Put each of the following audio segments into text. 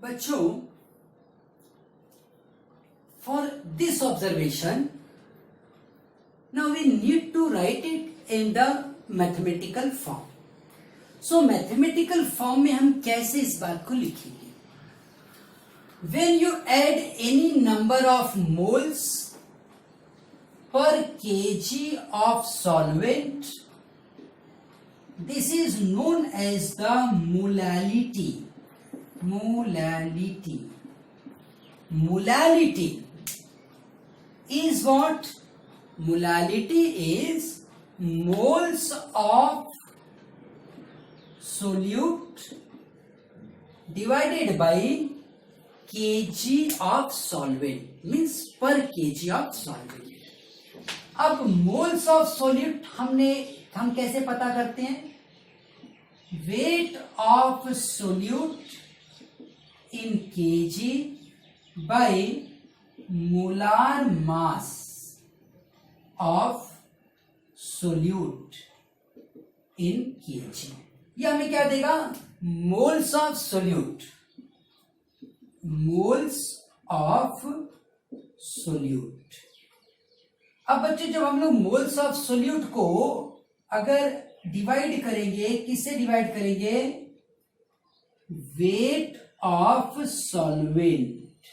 बच्चों, for this observation now we need to write it in the mathematical form. So mathematical form में हम कैसे इस बात को लिखेंगे? When you add any number of moles per kg of solvent, this is known as the molality. Molality is what? Molality is moles of solute divided by kg of solvent, means per kg of solvent. अब moles of solute हम कैसे पता करते हैं? Weight of solute in kg by molar mass of solute in kg. ये हमें क्या देगा? Moles of solute. Moles of solute. अब बच्चे, जब हम लोग moles of solute को अगर डिवाइड करेंगे, किससे डिवाइड करेंगे? Weight of solvent.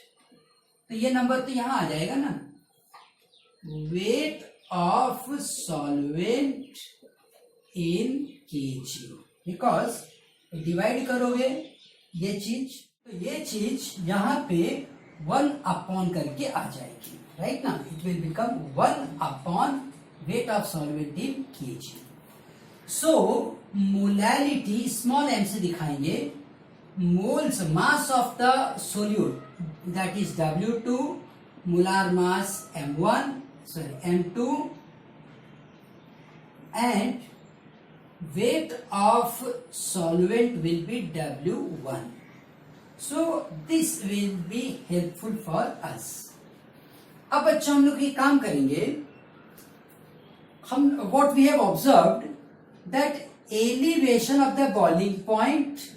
तो ये नंबर तो यहां आ जाएगा ना, weight of solvent in KG. Because divide करोगे ये चीज, तो ये चीज यहां पे 1 अपॉन करके आ जाएगी. राइट ना, it will become 1 upon weight of solvent in KG. So molality small m से दिखाएंगे. Moles mass of the solute, that is W2, molar mass M1, M2, and weight of solvent will be W1. So this will be helpful for us. अब बच्चों हम लोग ये काम करेंगे. हम what we have observed that elevation of the boiling point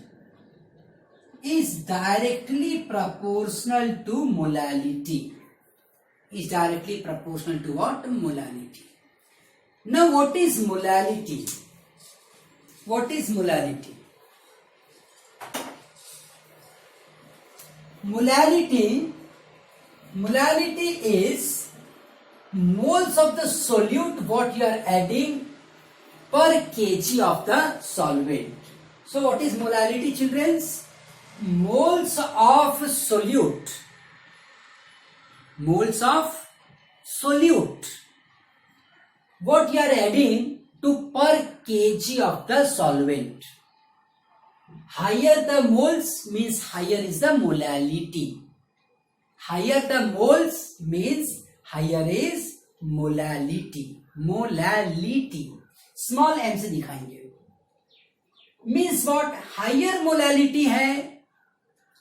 is directly proportional to molality. Is directly proportional to what? Molality. Now what is molality? What is molality? Molality is moles of the solute what you are adding per kg of the solvent. So what is molality, children? Moles of solute. Moles of solute what you are adding to per kg of the solvent. Higher the moles means higher is the molality. Higher the moles means higher is molality. Molality small m से दिखाएंगे. Means what? Higher molality है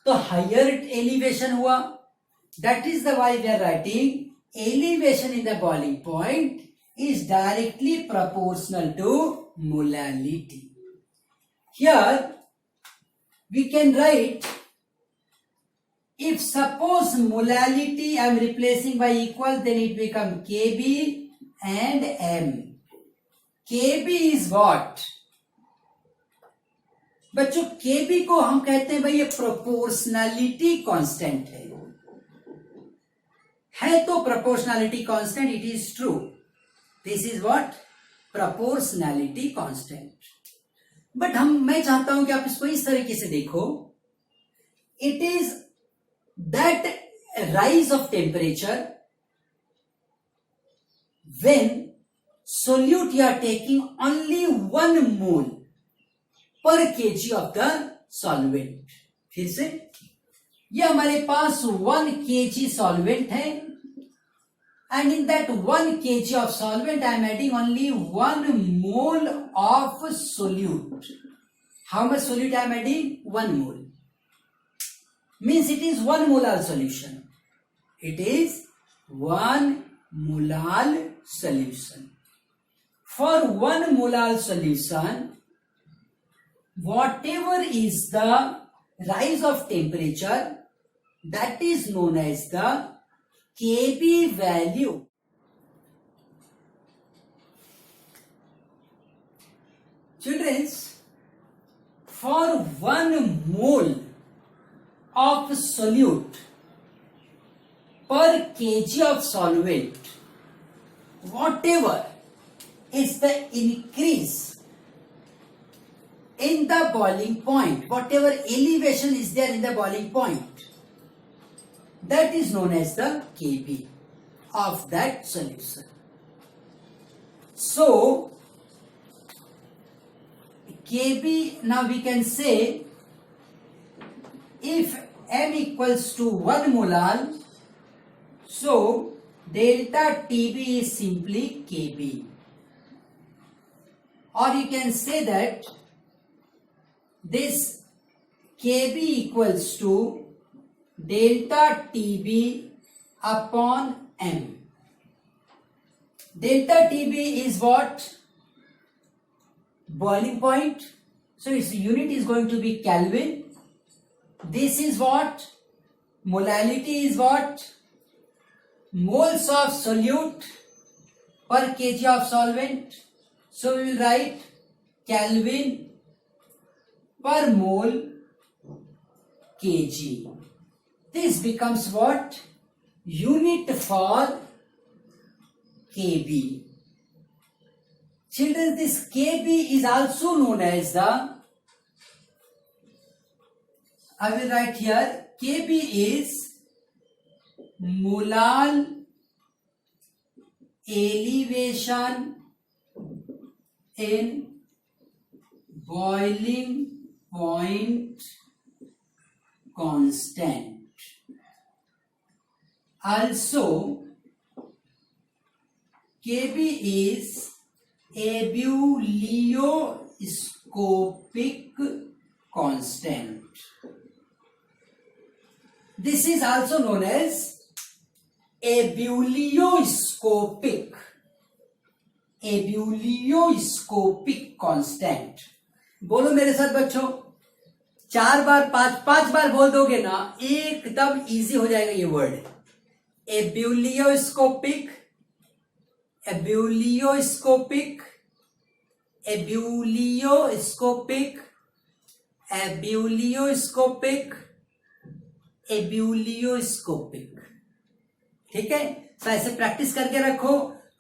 तो higher elevation हुआ. That is the why we are writing elevation in the boiling point is directly proportional to molality. Here we can write, if suppose molality I am replacing by equal, then it become Kb and m. Kb is what? बच्चों Kb को हम कहते हैं भाई ये proportionality constant है तो proportionality constant, it is true. This is what? Proportionality constant. But मैं चाहता हूं कि आप इसको इस तरीके से देखो. It is that rise of temperature when solute you are taking only 1 mole per kg of the solvent. फिर से ये हमारे पास 1 kg solvent है and in that 1 kg of solvent I am adding only 1 mole of solute. How much solute I am adding? 1 mole. Means it is 1 molar solution. It is 1 molar solution. For 1 molar solution, whatever is the rise of temperature, that is known as the Kb value. Children, for 1 mole of solute per kg of solvent, whatever is the increase in the boiling point, whatever elevation is there in the boiling point, that is known as the Kb of that solution. So, Kb, now we can say, if m equals to 1 molal, so delta Tb is simply Kb. Or you can say that this Kb equals to delta Tb upon m. Delta Tb is what? Boiling point. So its unit is going to be Kelvin. This is what? Molality is what? Moles of solute per kg of solvent. So we will write Kelvin per mole kg. This becomes what? Unit for Kb. Children, this Kb is also known as the, I will write here, Kb is molal elevation in boiling point constant. Also, Kb is ebullioscopic constant. This is also known as ebullioscopic constant. बोलो मेरे साथ बच्चों, 4 बार 5 बार बोल दोगे ना, एकदम easy हो जाएगा ये वर्ड. ebullioscopic ठीक है. तो ऐसे प्रैक्टिस करके रखो.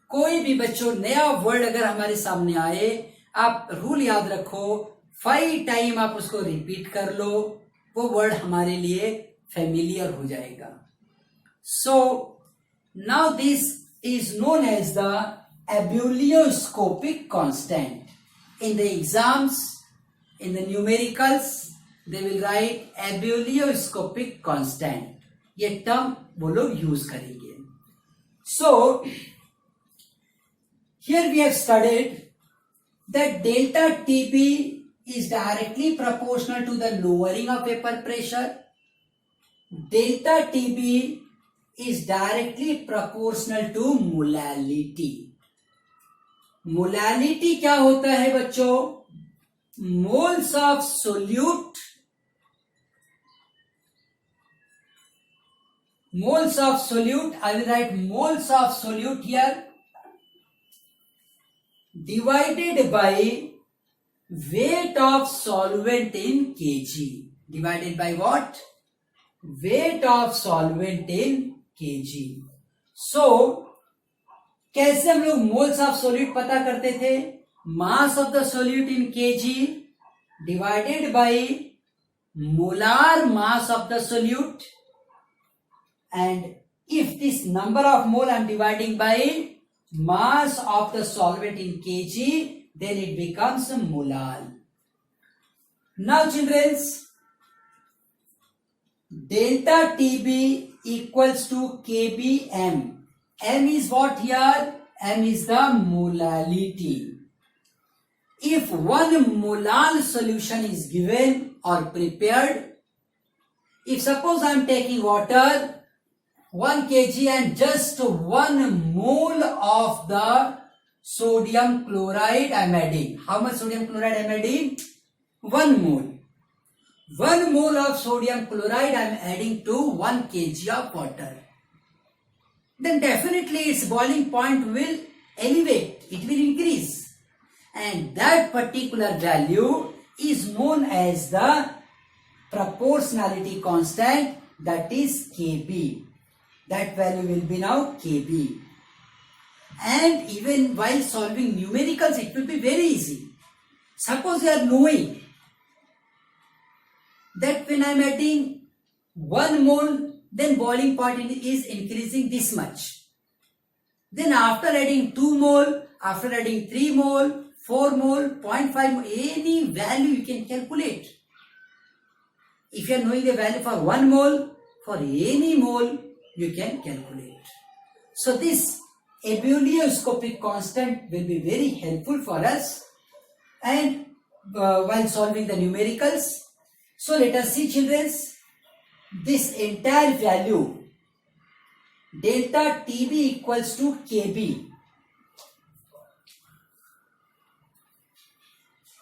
कोई भी बच्चों नया वर्ड अगर हमारे सामने आए, आप रूल याद रखो, 5 टाइम आप उसको रिपीट कर लो, वो वर्ड हमारे लिए फेमिलियर हो जाएगा. So now this is known as the ebullioscopic constant. In the exams, in the numericals, they will write ebullioscopic constant. ये टर्म वो लोग यूज करेंगे. So here we have studied that delta Tb is directly proportional to the lowering of vapor pressure. Delta Tb is directly proportional to molality. Molality क्या होता है बच्चों? Moles of solute, I will write moles of solute here, divided by weight of solvent in kg. Divided by what? Weight of solvent in kg. So कैसे हम लोग moles of solute पता करते थे? Mass of the solute in kg divided by molar mass of the solute, and if this number of mole I am dividing by mass of the solvent in kg, then it becomes molal. Now children, delta Tb equals to kbm. M is what here? M is the molality. If 1 molal solution is given or prepared, if suppose I am taking water 1 kg and just 1 mole of the sodium chloride I am adding. How much sodium chloride I am adding? 1 mole. 1 mole of sodium chloride I am adding to 1 kg of water, then definitely its boiling point will elevate, it will increase, and that particular value is known as the proportionality constant, that is Kb. That value will be now Kb. And even while solving numericals, it will be very easy. Suppose you are knowing that when I am adding 1 mole, then boiling point is increasing this much. Then after adding 2 mole, after adding 3 mole, 4 mole, 0.5 mole, any value you can calculate. If you are knowing the value for 1 mole, for any mole you can calculate. So this ebullioscopic constant will be very helpful for us and while solving the numericals. So let us see, children, this entire value delta TB equals to Kb.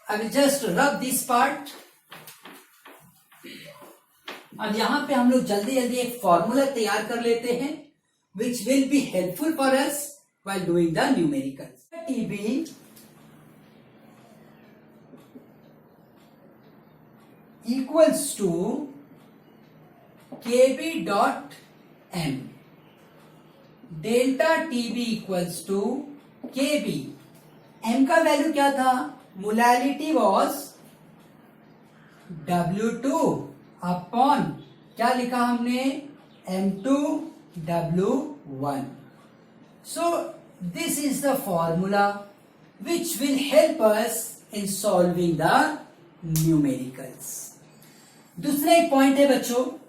I will just rub this part. अब यहाँ पे हम लोग जल्दी जल्दी एक formula तैयार कर लेते हैं which will be helpful for us while doing the numericals. TB equals to Kb dot m. Delta TB equals to Kb. m का वैल्यू क्या था? मोलैलिटी was W2 अपॉन क्या लिखा हमने? M2W1. So this is the formula which will help us in solving the numericals. दूसरा एक point है बच्चों,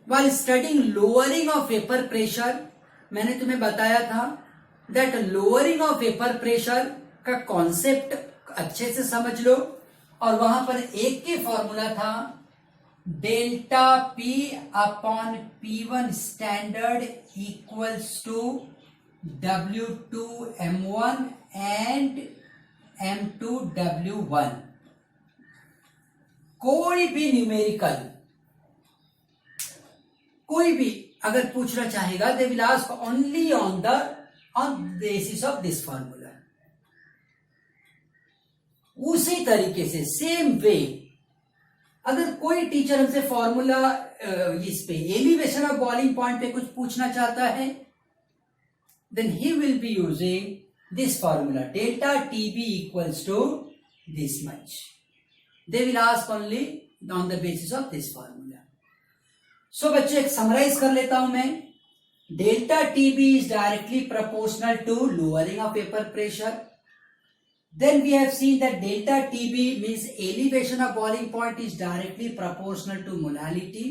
while studying lowering of vapor pressure, मैंने तुम्हें बताया था that lowering of vapor pressure का कॉन्सेप्ट अच्छे से समझ लो, और वहां पर एक के फॉर्मूला था delta P upon P1 standard equals to W2M1 and M2W1. कोई भी न्यूमेरिकल, कोई भी अगर पूछना चाहेगा, they will ask only on basis of this formula. उसी तरीके से सेम वे अगर कोई टीचर हमसे फॉर्मूला इस पे एलिवेशन ऑफ बॉइलिंग पॉइंट पे कुछ पूछना चाहता है, then he will be using this formula delta TB equals to this much. They will ask only on the basis of this formula. So बच्चों एक समराइज कर लेता हूं मैं. Delta TB is directly proportional to lowering of vapour pressure. Then we have seen that delta TB means elevation of boiling point is directly proportional to molality.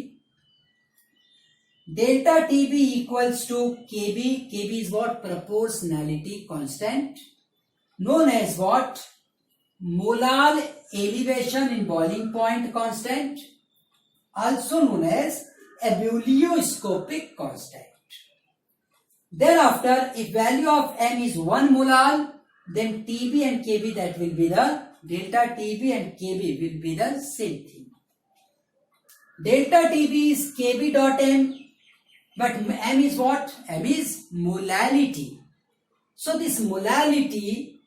Delta TB equals to Kb. Kb is what? Proportionality constant, known as what? Molar elevation in boiling point constant, also known as ebullioscopic constant. Thereafter, if value of m is 1 molar, then TB and Kb, that will be the delta TB and Kb will be the same thing. Delta TB is Kb dot m, but m is what? M is molality. So this molality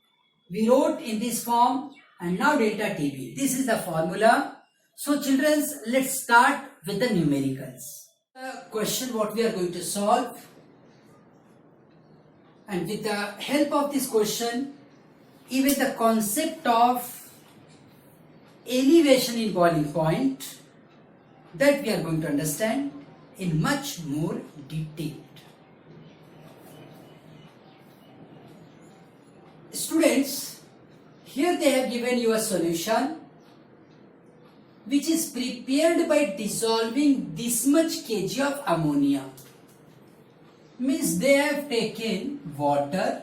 we wrote in this form, and now delta TB. This is the formula. So children, let's start with the numericals. The question what we are going to solve. And with the help of this question, even the concept of elevation in boiling point, that we are going to understand in much more detail. Students, here they have given you a solution which is prepared by dissolving this much kg of ammonia. Means they have taken water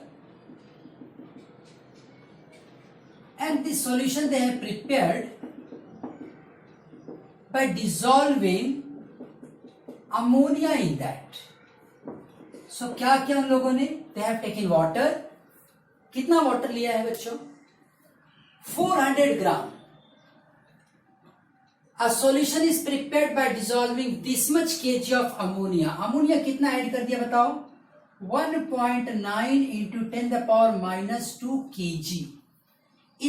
and the solution they have prepared by dissolving ammonia in that. So क्या किया उन लोगों ने? They have taken water. कितना water लिया है बच्चों? 400 ग्राम. A solution is prepared by dissolving this much kg of ammonia. Ammonia कितना ऐड कर दिया बताओ? 1.9 into 10 the power minus 2 kg.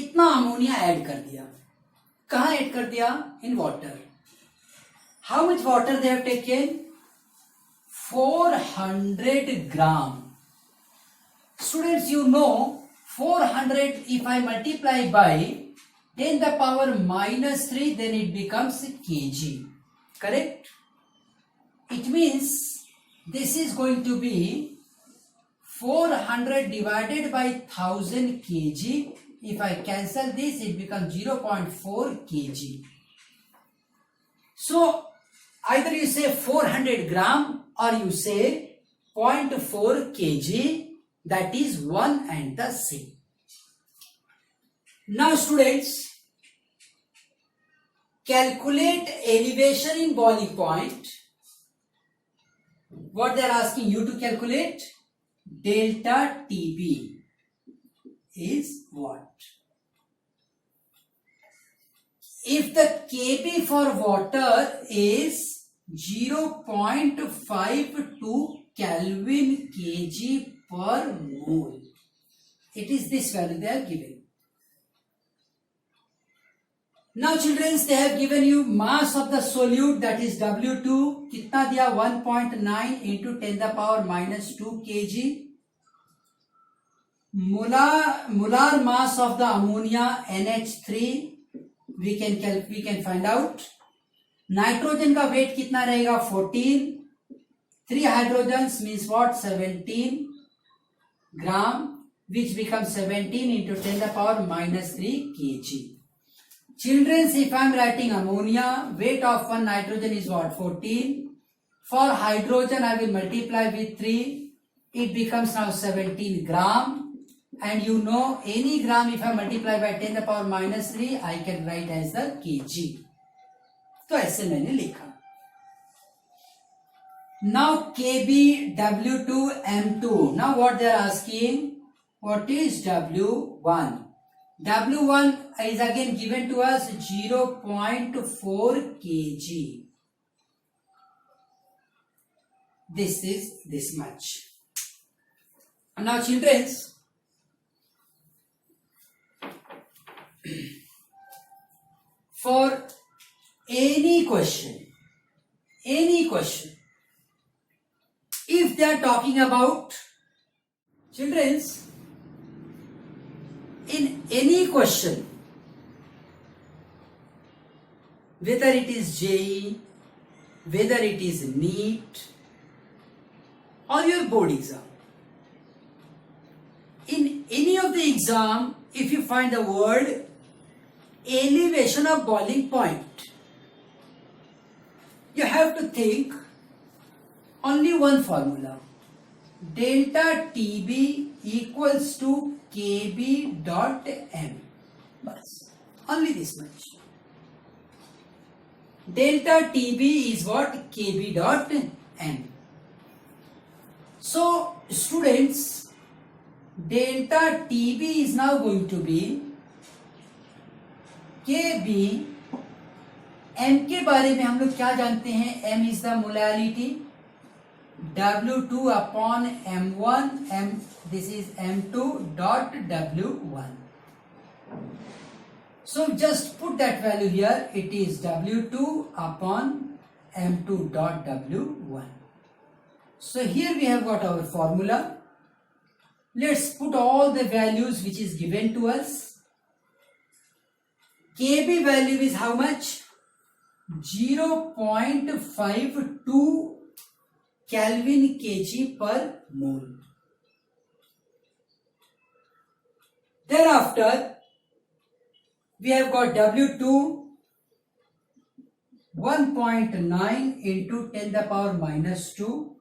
इतना अमोनिया ऐड कर दिया. कहाँ ऐड कर दिया? In water. How much water they have taken? 400 gram. Students, you know 400 if I multiply by 10 the power minus 3, then it becomes kg. Correct? It means this is going to be 400 divided by 1000 kg. If I cancel this, it becomes 0.4 kg. So either you say 400 gram or you say 0.4 kg. That is one and the same. Now students, calculate elevation in boiling point. What they are asking you to calculate? Delta TB is what? If the Kb for water is 0.52 Kelvin kg per mole, it is this value they are given. Now children, they have given you mass of the solute, that is W2. कितना दिया? 1.9 into 10 the power minus 2 kg. Molar mass of the ammonia NH3 we can find out. Nitrogen का wait कितना रहेगा? 14. 3 hydrogens means what? 17 gram, which becomes 17 into 10 the power minus 3 kg. Children, if I am writing ammonia, weight of one nitrogen is what? 14. For hydrogen, I will multiply with 3. It becomes now 17 gram. And you know, any gram if I multiply by 10 the power minus 3, I can write as the kg. तो ऐसे मैंने लिखा. Now Kb, W2, M2. Now what they are asking? What is W1? W1 is again given to us 0.4 kg. This is this much. Now children, for any question, if they are talking about, children's, in any question, whether it is JEE, whether it is NEET or your board exam, in any of the exam, if you find the word elevation of boiling point, you have to think only one formula. Delta TB equals to Kb dot M. Bas. Only this much. Delta TB is what? Kb dot M. So students, delta TB is now going to be Kb. M के बारे में हम लोग क्या जानते हैं? M is the molality. W2 upon M1, this is M2 dot W1. So just put that value here. It is W2 upon M2 dot W1. So here we have got our formula. Let's put all the values which is given to us. Kb value is how much? 0.52 Kelvin kg per mole. Thereafter, we have got W2 1.9 into 10 the power minus 2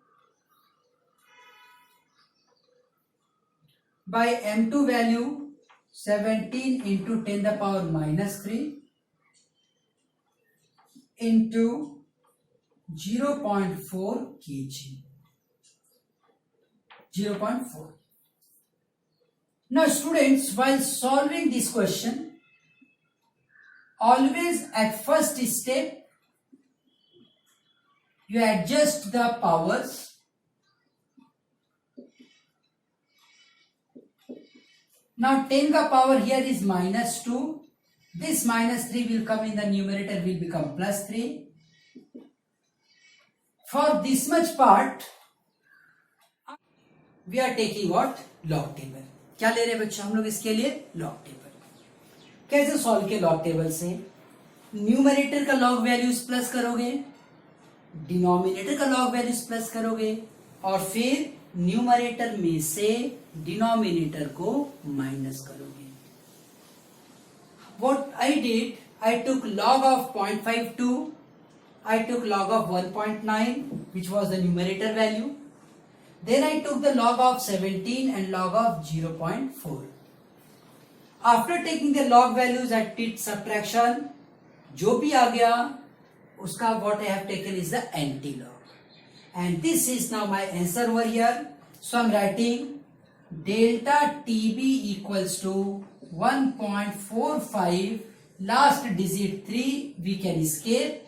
by M2 value 17 into 10 the power minus 3 into 0.4 kg. 0.4. Now students, while solving this question, always at first step you adjust the powers. Now 10 ka power here is minus 2. This minus 3 will come in the numerator, will become plus 3. For this much part, we are taking what? Log table. क्या ले रहे हैं बच्चों हम लोग इसके लिए? log table. कैसे सॉल्व के log table से? न्यूमरेटर का log वैल्यूज प्लस करोगे, डिनोमिनेटर का log वैल्यूज प्लस करोगे और फिर न्यूमरेटर में से डिनोमिनेटर को माइनस करोगे. What I did, I took log of 0.52, I took log of 1.9, which was the numerator value. Then I took the log of 17 and log of 0.4. After taking the log values, I did subtraction. जो भी आ गया उसका what I have taken is the anti-log. And this is now my answer over here. So I am writing delta TB equals to 1.45, last digit 3 we can escape,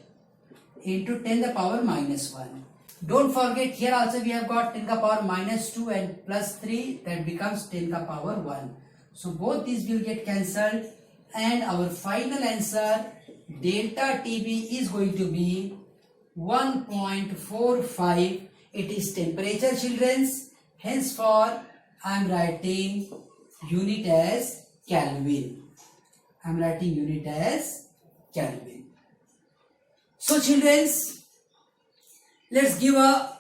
into 10 the power minus 1. Don't forget here also we have got 10 the power minus 2 and plus 3, that becomes 10 the power 1. So both these will get cancelled and our final answer delta TB is going to be 1.45. It is temperature, children's. Henceforth I am writing unit as Kelvin. I am writing unit as Kelvin. So children's, let's give a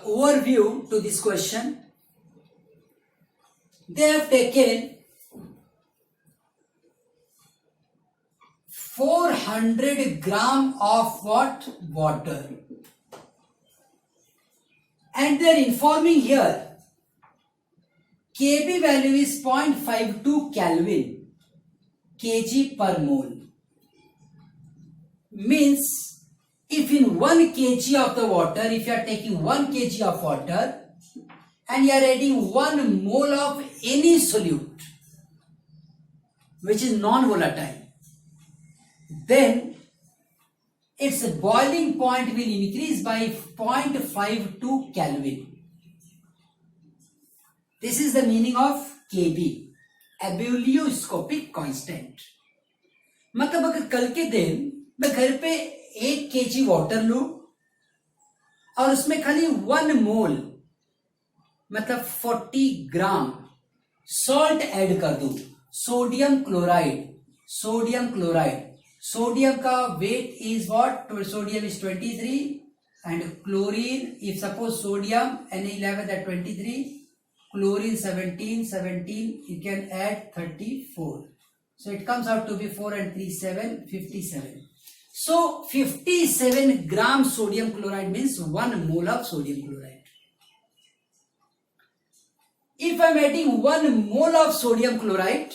overview to this question. They have taken 400 gram of what? Water. And they are informing here Kb value is 0.52 Kelvin, kg per mole. Means if in 1 kg of the water, if you are taking 1 kg of water and you are adding 1 mole of any solute which is non-volatile, then its boiling point will increase by 0.52 Kelvin. This is the meaning of Kb, ebullioscopic constant. मतलब अगर कल के दिन मैं घर पे 1 kg water लूं और उसमें खाली 1 मोल मतलब 40 ग्राम सॉल्ट ऐड कर दूं, सोडियम क्लोराइड. सोडियम का weight is what? Sodium is 23 and chlorine, if suppose sodium Na11 at 23, chlorine 17, you can add 34. So it comes out to be 4 and 3, 7, 57. So 57 gram sodium chloride means 1 mole of sodium chloride. If I am adding 1 mole of sodium chloride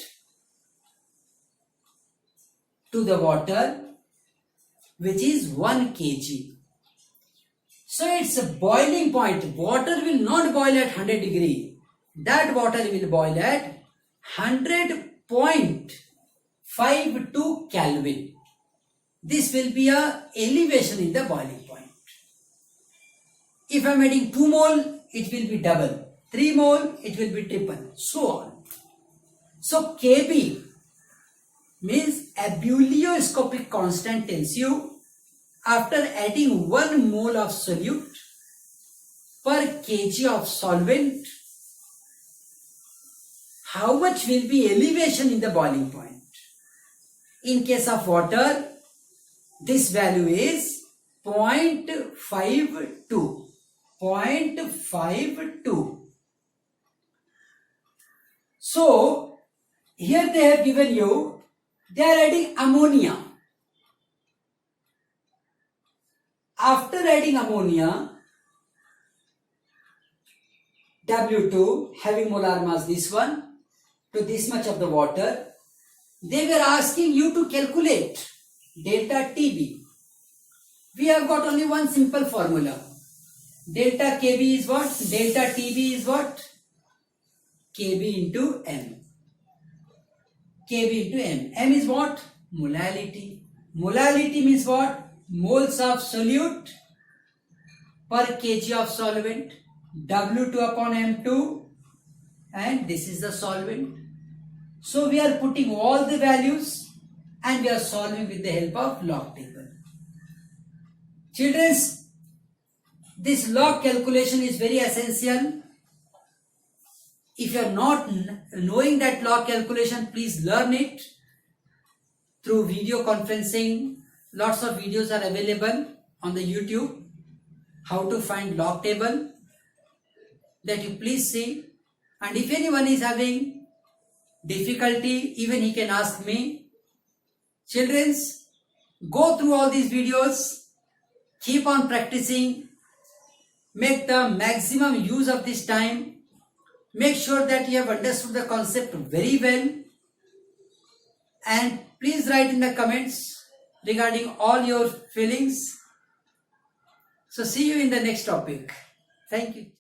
to the water, which is 1 kg. So its a boiling point. Water will not boil at 100 degree. That water will boil at 100.52 Kelvin. This will be a elevation in the boiling point. If I am adding 2 mole, it will be double. 3 mole, it will be triple. So on. So Kb means ebullioscopic constant tells you after adding 1 mole of solute per kg of solvent, how much will be elevation in the boiling point. In case of water, this value is 0.52. 0.52. So, here they have given you, they are adding ammonia. After adding ammonia, W2 having molar mass this one to this much of the water, they were asking you to calculate delta TB. We have got only one simple formula. Delta Kb is what? Delta TB is what? Kb into M. Kb into M. M is what? molality. Molality means what? Moles of solute per kg of solvent. W2 upon M2, and this is the solvent. So we are putting all the values and we are solving with the help of log table. Children, this log calculation is very essential. If you are not knowing that log calculation, please learn it through video conferencing. Lots of videos are available on the YouTube. How to find log table, that you please see. And if anyone is having difficulty, even he can ask me. Children, go through all these videos, keep on practicing, make the maximum use of this time, make sure that you have understood the concept very well, and please write in the comments regarding all your feelings. So see you in the next topic. Thank you.